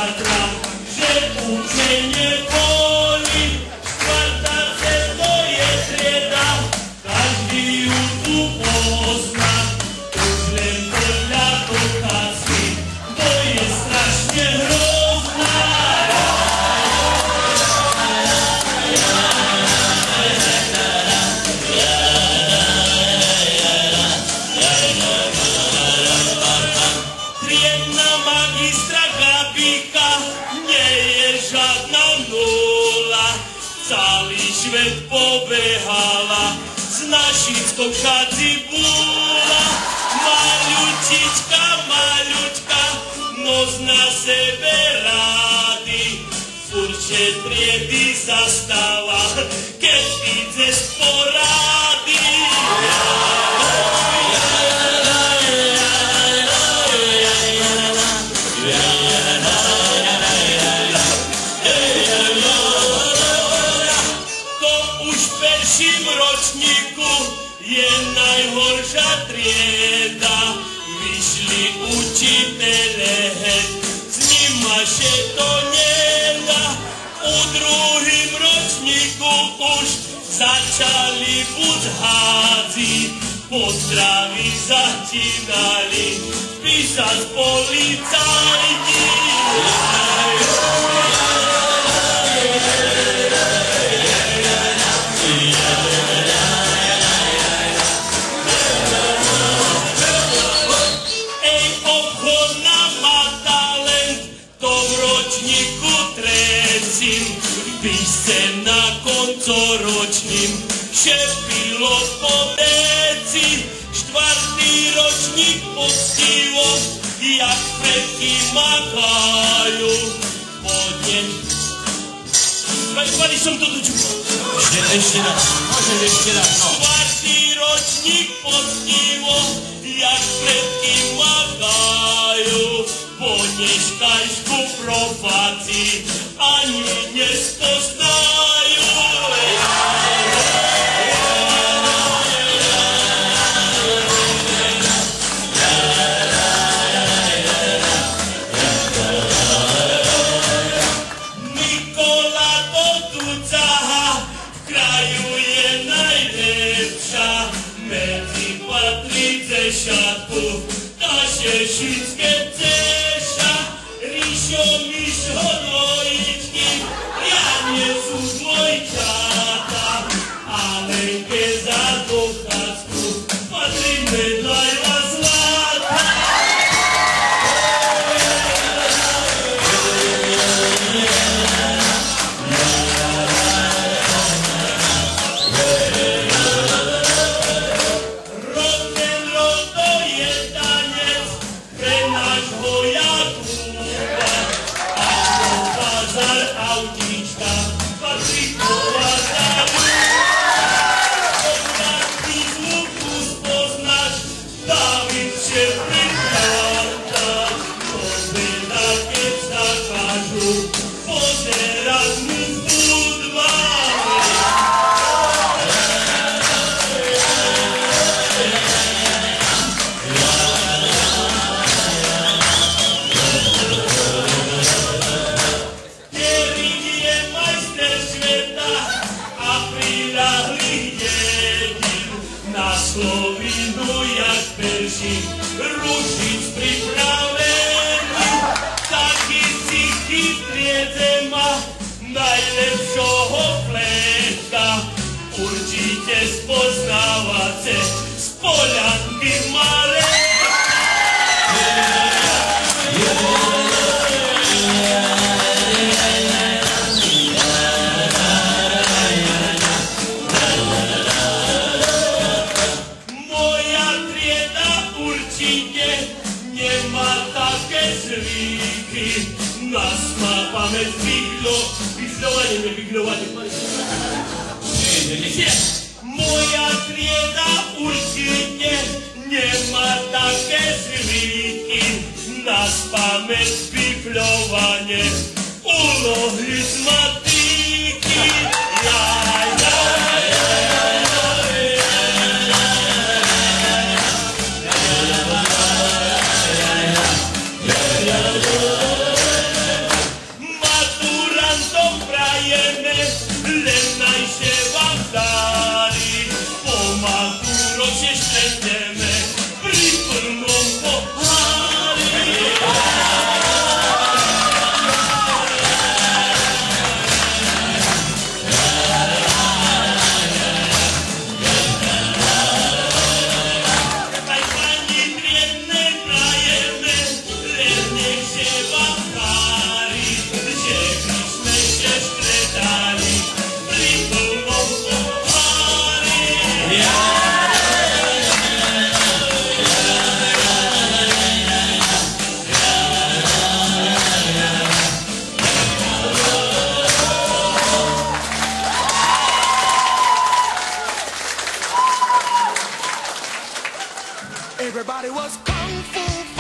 smatram, že učenje voli, Spartace to je trieda, každý ju tu pozná, už len podľa dokazy, to je strašne hrozná. Triedna magistra Gabika nie je žádna nula, celý svet pobehala, z našich stokšací bula. Maľučička, maľučka, nos na sebe rádi, furče triedy zastáva, keď ide z porády. V ročníku je najhoršia trieda, vyšli učitele, s nima še to nedá. U druhým ročníku už začali buď hádzi, pozdravy začínali písať policajti. Píšte na koncoročním, že bylo po deci, štvrtý ročník poctivo, jak petky makajú. Poďme. Pani som to dočul. Ešte raz, môžem ešte raz. Štvrtý ročník poctivo, jak petky makajú. Po neškajšku profácii ani nespoznajú. Nikola do Tucaha v kraju je najlepšia, medzi patrí dešatku naše šinské ceša. Ríšo, Míšo, dvojičky, ja nie sú dvojčata, ale keď za dochádzku patrí medaila zlata. Rock'n'roll to je tanec pre nášho Jakuba, a do bazar autíčka patrí kola za ľuba. Obratný zvuku spoznáš, David Šefri plátaš, pozera keď zakážu, pozerať mu z budvány. Erik je majster sveta a prilahli jedin, na Slovínu jak Perši, ručic pripravený. Taký si chytriedze má najlepšoho fleka, určite spoznávate z Polianky malé. Moja trieda určite nemá také zvyky, nás má pamäť vygľovanie. Moja trieda určite nemá také zvyky, nás pamäť vygľovanie, úlohy z matiky. Everybody was kung fu